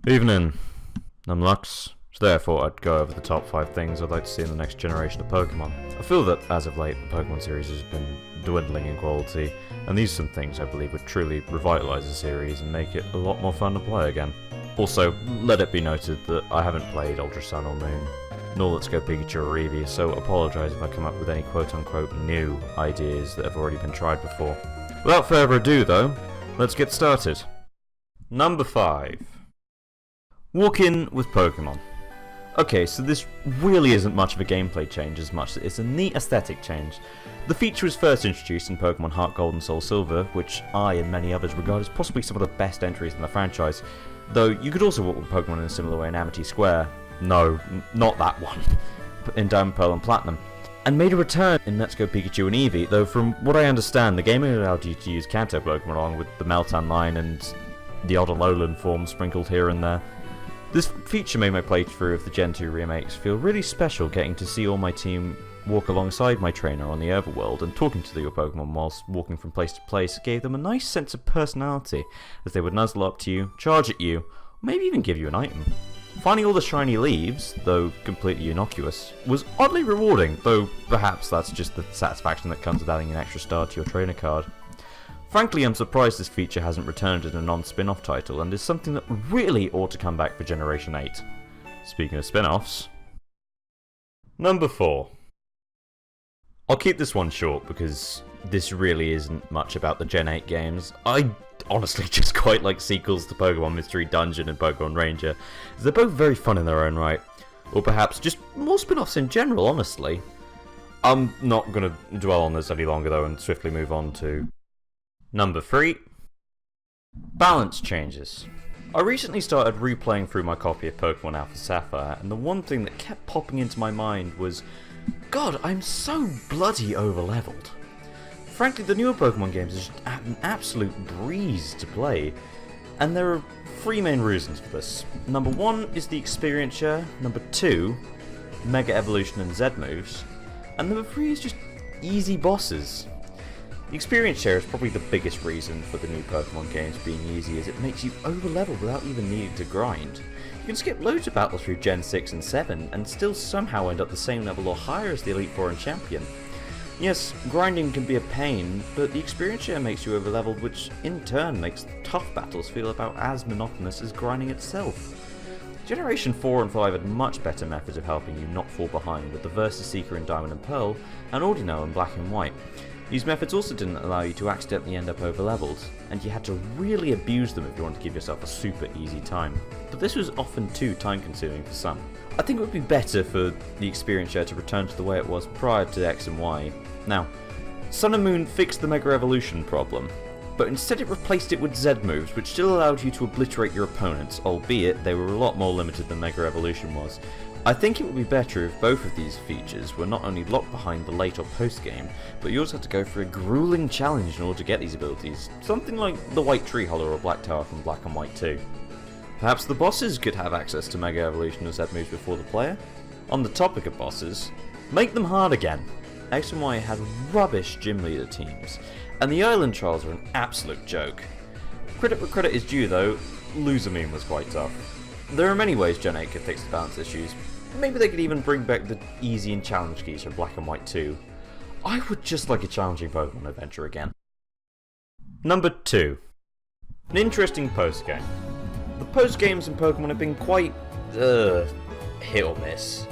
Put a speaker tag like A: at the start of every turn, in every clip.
A: Evening, I'm Lux. Today I thought I'd go over the top 5 things I'd like to see in the next generation of Pokemon. I feel that as of late the Pokemon series has been dwindling in quality, and these are some things I believe would truly revitalise the series and make it a lot more fun to play again. Also, let it be noted that I haven't played Ultra Sun or Moon, nor Let's Go Pikachu or Eevee, so apologise if I come up with any quote-unquote new ideas that have already been tried before. Without further ado though, let's get started. Number 5. Walk in with Pokemon. Okay, so this really isn't much of a gameplay change as much as it's a neat aesthetic change. The feature was first introduced in Pokemon Heart Gold and Soul Silver, which I and many others regard as possibly some of the best entries in the franchise, though you could also walk with Pokemon in a similar way in Amity Square. No, not that one. In Diamond, Pearl and Platinum. And made a return in Let's Go Pikachu and Eevee, though from what I understand, the game allowed you to use Kanto Pokemon along with the Meltan line and the odd Alolan form sprinkled here and there. This feature made my playthrough of the Gen 2 remakes feel really special, getting to see all my team walk alongside my trainer on the overworld, and talking to your Pokemon whilst walking from place to place gave them a nice sense of personality, as they would nuzzle up to you, charge at you, or maybe even give you an item. Finding all the shiny leaves, though completely innocuous, was oddly rewarding, though perhaps that's just the satisfaction that comes with adding an extra star to your trainer card. Frankly, I'm surprised this feature hasn't returned in a non-spin-off title, and is something that really ought to come back for Generation 8. Speaking of spin-offs... Number 4. I'll keep this one short, because this really isn't much about the Gen 8 games. I honestly just quite like sequels to Pokemon Mystery Dungeon and Pokemon Ranger, as they're both very fun in their own right. Or perhaps just more spin-offs in general, honestly. I'm not going to dwell on this any longer though, and swiftly move on to... Number 3. Balance changes. I recently started replaying through my copy of Pokemon Alpha Sapphire, and the one thing that kept popping into my mind was, God, I'm so bloody overleveled. Frankly, the newer Pokemon games are just an absolute breeze to play, and there are 3 main reasons for this. Number 1 is the experience share, number 2, Mega Evolution and Z moves, and number 3 is just easy bosses. The experience share is probably the biggest reason for the new Pokemon games being easy, as it makes you overlevel without even needing to grind. You can skip loads of battles through Gen 6 and 7 and still somehow end up the same level or higher as the Elite Four and Champion. Yes, grinding can be a pain, but the experience share makes you overleveled, which in turn makes tough battles feel about as monotonous as grinding itself. Generation 4 and 5 had much better methods of helping you not fall behind, with the Versus Seeker in Diamond and Pearl and Audino in Black and White. These methods also didn't allow you to accidentally end up overleveled, and you had to really abuse them if you wanted to give yourself a super easy time. But this was often too time consuming for some. I think it would be better for the experience share to return to the way it was prior to X and Y. Now, Sun and Moon fixed the Mega Evolution problem, but instead it replaced it with Z moves, which still allowed you to obliterate your opponents, albeit they were a lot more limited than Mega Evolution was. I think it would be better if both of these features were not only locked behind the late or post game, but you also had to go for a grueling challenge in order to get these abilities, something like the White Tree Hollow or Black Tower from Black and White 2. Perhaps the bosses could have access to Mega Evolution and Z moves before the player? On the topic of bosses, make them hard again. X and Y had rubbish gym leader teams, and the Island Trials are an absolute joke. Credit where credit is due though, Losermeme was quite tough. There are many ways Gen 8 could fix the balance issues. Maybe they could even bring back the easy and challenge keys from Black and White 2. I would just like a challenging Pokemon adventure again. Number 2. An interesting post-game. The post-games in Pokemon have been quite, hit or miss.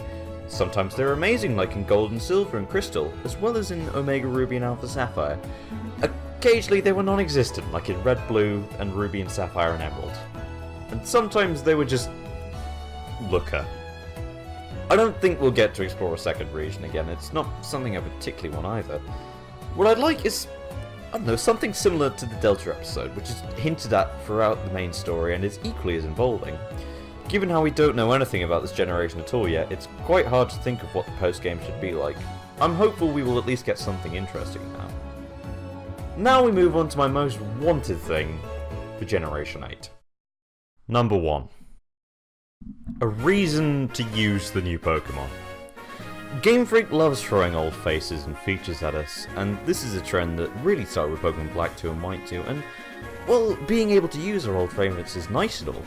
A: Sometimes they're amazing, like in Gold and Silver and Crystal, as well as in Omega Ruby and Alpha Sapphire. Occasionally they were non-existent, like in Red Blue and Ruby and Sapphire and Emerald. And sometimes they were just... looker. I don't think we'll get to explore a second region again, it's not something I particularly want either. What I'd like is, I don't know, something similar to the Delta episode, which is hinted at throughout the main story and is equally as involving. Given how we don't know anything about this generation at all yet, it's quite hard to think of what the post-game should be like. I'm hopeful we will at least get something interesting now. Now we move on to my most wanted thing for Generation 8. Number 1. A reason to use the new Pokemon. Game Freak loves throwing old faces and features at us, and this is a trend that really started with Pokemon Black 2 and White 2, and, well, being able to use our old favourites is nice and all.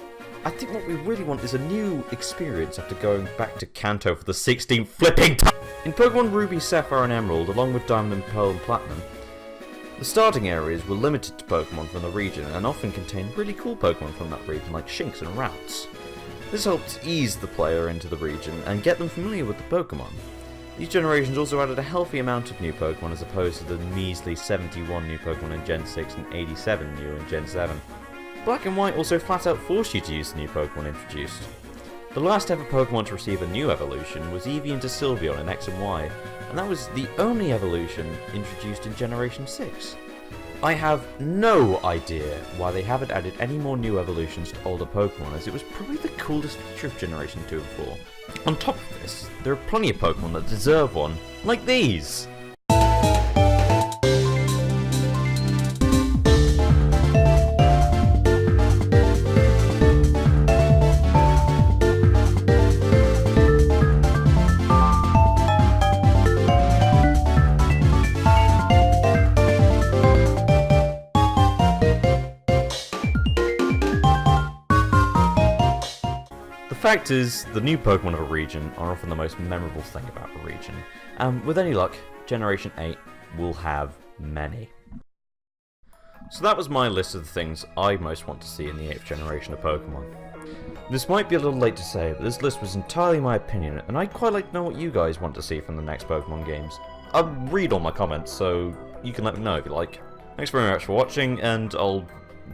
A: I think what we really want is a new experience after going back to Kanto for the 16th flipping time. In Pokemon Ruby, Sapphire and Emerald, along with Diamond and Pearl and Platinum, the starting areas were limited to Pokemon from the region and often contained really cool Pokemon from that region like Shinx and Routes. This helped ease the player into the region and get them familiar with the Pokemon. These generations also added a healthy amount of new Pokemon as opposed to the measly 71 new Pokemon in Gen 6 and 87 new in Gen 7. Black and White also flat out forced you to use the new Pokemon introduced. The last ever Pokemon to receive a new evolution was Eevee into Sylveon in X and Y, and that was the only evolution introduced in Generation 6. I have no idea why they haven't added any more new evolutions to older Pokemon, as it was probably the coolest feature of Generation 2 and 4. On top of this, there are plenty of Pokemon that deserve one, like these! The fact is, the new Pokemon of a region are often the most memorable thing about a region, and with any luck, Generation 8 will have many. So that was my list of the things I most want to see in the 8th generation of Pokemon. This might be a little late to say, but this list was entirely my opinion, and I'd quite like to know what you guys want to see from the next Pokemon games. I'll read all my comments, so you can let me know if you like. Thanks very much for watching, and I'll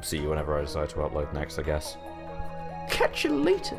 A: see you whenever I decide to upload next, I guess. Catch you later!